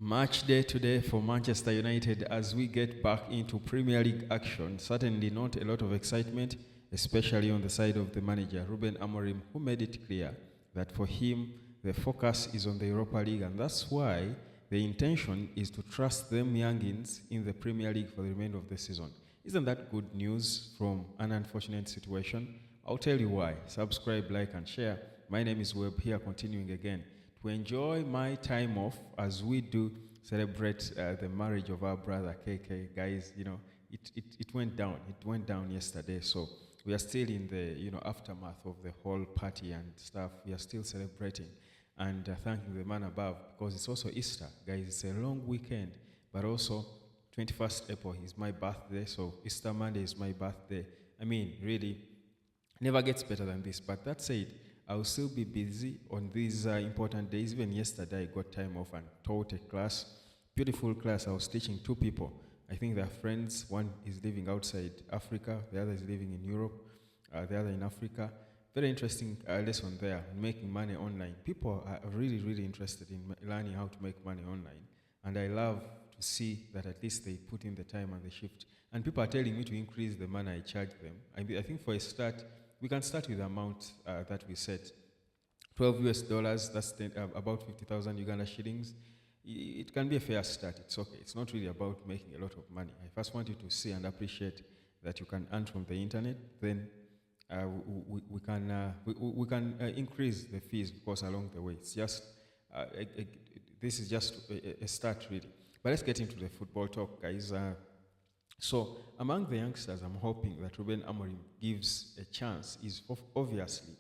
Match day today for Manchester United as we get back into Premier League action. Certainly not a lot of excitement, especially on the side of the manager, Ruben Amorim, who made it clear that for him, the focus is on the Europa League, and that's why the intention is to trust them youngins in the Premier League for the remainder of the season. Isn't that good news from an unfortunate situation? I'll tell you why. Subscribe, like, and share. My name is Webb, here continuing again to enjoy my time off as we do celebrate the marriage of our brother KK. Guys, it went down. It went down yesterday. So we are still in the, aftermath of the whole party and stuff. We are still celebrating and thanking the man above because it's also Easter. Guys, it's a long weekend, but also 21st April is my birthday. So Easter Monday is my birthday. I mean, really, never gets better than this. But that said, I'll still be busy on these important days. Even yesterday, I got time off and taught a class, beautiful class. I was teaching two people. I think they're friends. One is living outside Africa. The other is living in Europe. The other in Africa. Very interesting lesson there, making money online. People are really, really interested in learning how to make money online. And I love to see that at least they put in the time and the shift. And people are telling me to increase the money I charge them. I think for a start, we can start with the amount that we set. 12 US dollars, that's about 50,000 Uganda shillings. It can be a fair start. It's okay. It's not really about making a lot of money. I first want you to see and appreciate that you can earn from the internet. Then we can increase the fees, of course, along the way. It's just, this is just a start, really. But let's get into the football talk, guys. So among the youngsters, I'm hoping that Ruben Amorim gives a chance is obviously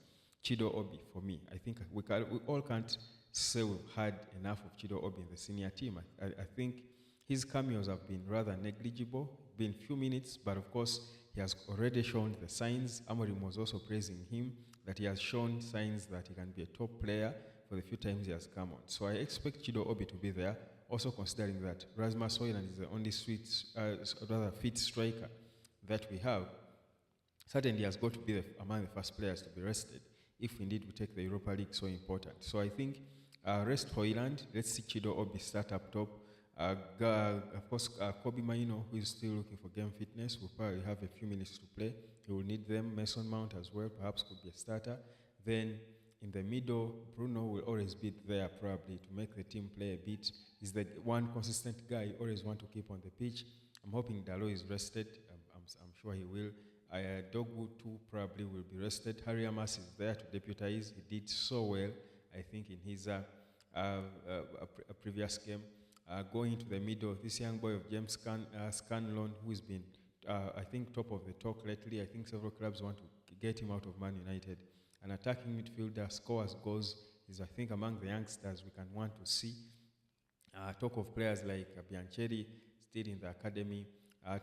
Chido Obi for me. I think we all can't say we've had enough of Chido Obi in the senior team. I think his cameos have been rather negligible, been few minutes, but of course he has already shown the signs. Amorim was also praising him that he has shown signs that he can be a top player for the few times he has come on. So I expect Chido Obi to be there. Also considering that Rasmus Højlund is the only fit striker that we have, certainly he has got to be among the first players to be rested if indeed we take the Europa League so important. So I think rest Højlund, let's see Chido Obi start up top. Of course, Kobe Maino, who is still looking for game fitness, will probably have a few minutes to play. He will need them. Mason Mount as well, perhaps could be a starter. Then in the middle, Bruno will always be there probably to make the team play a bit. He's the one consistent guy you always want to keep on the pitch. I'm hoping Dalot is rested. I'm sure he will. Dogwood too probably will be rested. Harry Amas is there to deputize. He did so well, I think, in his previous game. Going into the middle, this young boy of James Scanlon, who has been, I think, top of the talk lately. I think several clubs want to get him out of Man United. An attacking midfielder, scores goals, is, I think, among the youngsters we can want to see. Talk of players like Biancheri, still in the academy.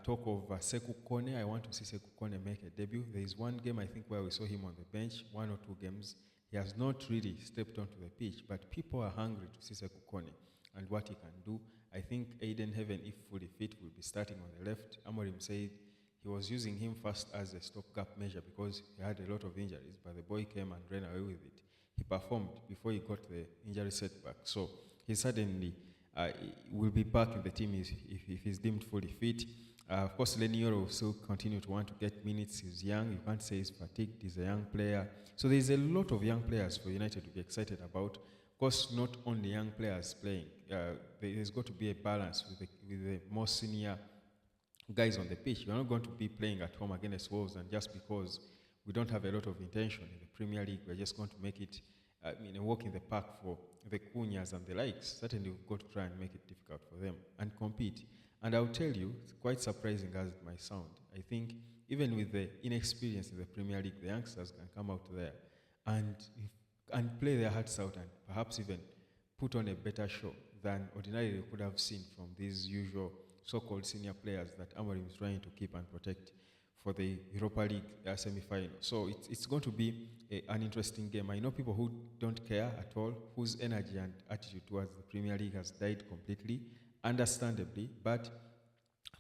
Talk of Sekou Kone. I want to see Sekou Kone make a debut. There is one game, I think, where we saw him on the bench, one or two games. He has not really stepped onto the pitch, but people are hungry to see Sekou Kone and what he can do. I think Aiden Heaven, if fully fit, will be starting on the left. Amorim said he was using him first as a stopgap measure because he had a lot of injuries, but the boy came and ran away with it. He performed before he got the injury setback. So he suddenly will be back in the team if he's deemed fully fit. Of course, Lenny Yoro will still continue to want to get minutes. He's young. You can't say he's fatigued. He's a young player. So there's a lot of young players for United to be excited about. Of course, not only young players playing. There's got to be a balance with the more senior guys on the pitch. You're not going to be playing at home against Wolves, and just because we don't have a lot of intention in the Premier League, we're just going to make it a walk in the park for the Cunhas and the likes. Certainly, we've got to try and make it difficult for them and compete. And I'll tell you, it's quite surprising as it might sound. I think even with the inexperience in the Premier League, the youngsters can come out there and play their hearts out and perhaps even put on a better show than ordinarily we could have seen from these usual so-called senior players that Amorim is trying to keep and protect for the Europa League semi-final. So it's going to be an interesting game. I know people who don't care at all, whose energy and attitude towards the Premier League has died completely, understandably. But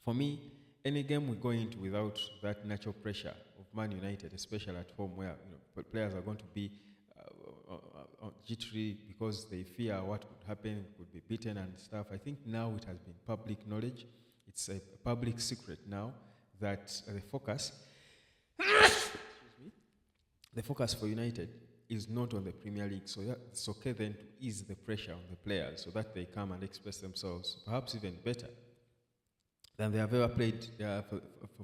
for me, any game we go into without that natural pressure of Man United, especially at home where players are going to be jittery because they fear what could happen, could be beaten and stuff. I think now it has been public knowledge. It's a public secret now that the focus for United is not on the Premier League. So it's okay then to ease the pressure on the players so that they come and express themselves, perhaps even better than they have ever played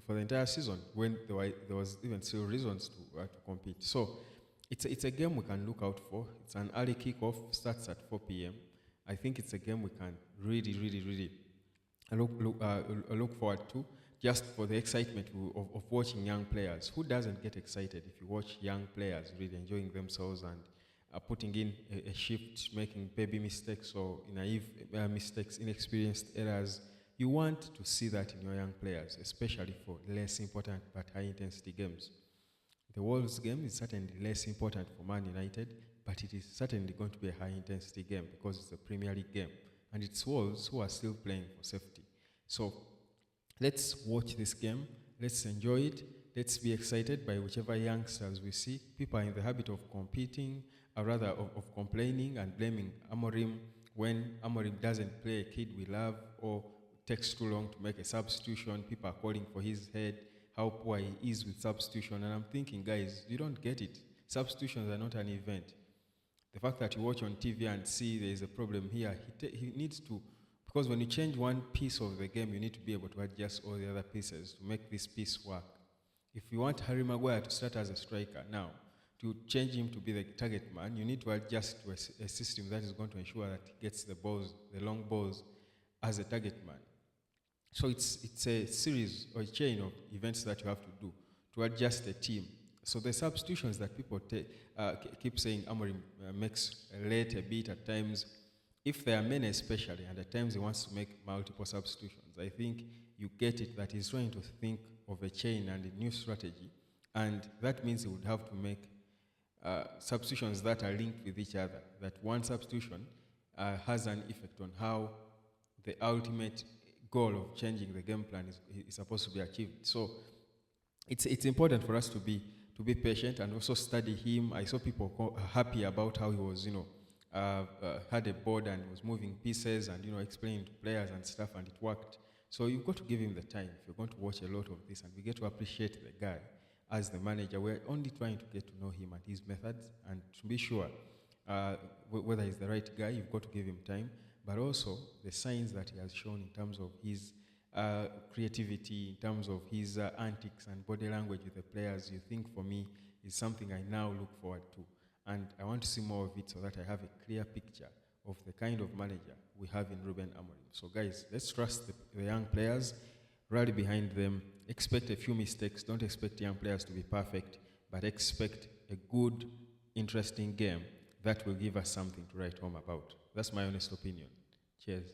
for the entire season when there was even still reasons to compete. So it's a game we can look out for. It's an early kickoff, starts at 4 p.m. I think it's a game we can really look forward to, just for the excitement of watching young players. Who doesn't get excited if you watch young players really enjoying themselves and putting in a shift, making baby mistakes or naive mistakes, inexperienced errors? You want to see that in your young players, especially for less important but high-intensity games. The Wolves game is certainly less important for Man United, but it is certainly going to be a high-intensity game because it's a Premier League game. And it's Wolves who are still playing for safety. So let's watch this game. Let's enjoy it. Let's be excited by whichever youngsters we see. People are in the habit of competing, or rather of complaining and blaming Amorim when Amorim doesn't play a kid we love or takes too long to make a substitution. People are calling for his head, how poor he is with substitution. And I'm thinking, guys, you don't get it. Substitutions are not an event. The fact that you watch on TV and see there is a problem here, he needs to, because when you change one piece of the game, you need to be able to adjust all the other pieces to make this piece work. If you want Harry Maguire to start as a striker now, to change him to be the target man, you need to adjust to a system that is going to ensure that he gets the balls, the long balls, as a target man. So it's a series or a chain of events that you have to do to adjust the team. So the substitutions that people keep saying Amorim makes late a bit at times, if there are many especially, and at times he wants to make multiple substitutions, I think you get it that he's trying to think of a chain and a new strategy, and that means he would have to make substitutions that are linked with each other, that one substitution has an effect on how the ultimate goal of changing the game plan is supposed to be achieved. So it's important for us to be patient and also study him. I saw people happy about how he was, had a board and was moving pieces and, explaining to players and stuff, and it worked. So you've got to give him the time if you're going to watch a lot of this, and we get to appreciate the guy as the manager. We're only trying to get to know him and his methods, and to be sure whether he's the right guy, you've got to give him time, but also the signs that he has shown in terms of his creativity, in terms of his antics and body language with the players, you think for me is something I now look forward to. And I want to see more of it so that I have a clear picture of the kind of manager we have in Ruben Amorim. So guys, let's trust the young players, rally behind them, expect a few mistakes, don't expect young players to be perfect, but expect a good, interesting game that will give us something to write home about. That's my honest opinion. Cheers.